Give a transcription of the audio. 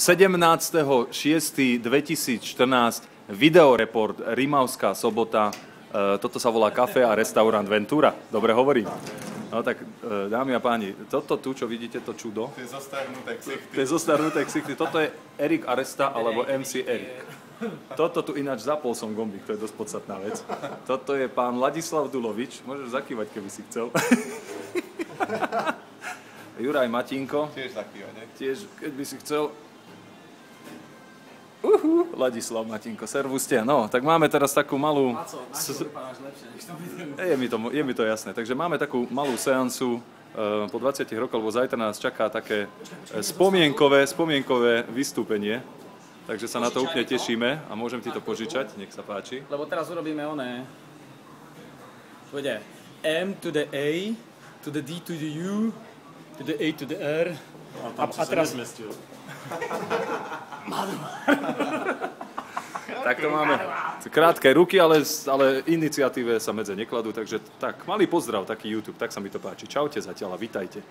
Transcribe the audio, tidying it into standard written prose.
17.6.2014, videoreport Rimavská Sobota. Toto sa volá Café a restaurant Ventura. Dobre hovorím? No tak, dámy a páni, toto tu, čo vidíte, to čudo. Tie zostarnuté ksichty. Toto je Erik Aresta, alebo MC Erik. Toto tu ináč zapol som gombík, to je dosť podstatná vec. Toto je pán Ladislav Dulovič. Môžeš zakývať, keby si chcel. Juraj Matinko. Tiež zakývať, ne? Tiež, keď by si chcel. Ladislav Matinko, servuste. No, tak máme teraz takú malú... Je mi to jasné. Takže máme takú malú seansu po 20 rokoch, lebo zajtra nás čaká také spomienkové vystúpenie. Takže sa na to úplne tešíme a môžem ti to požičať, nech sa páči. Lebo teraz urobíme oné. Pôjde M to the A, to the D to the U, to the A to the R. A teraz... Tak to máme krátke ruky, ale iniciatíve sa medze nekladú, takže tak, malý pozdrav, taký YouTube, tak sa mi to páči. Čaute zatiaľ a vitajte.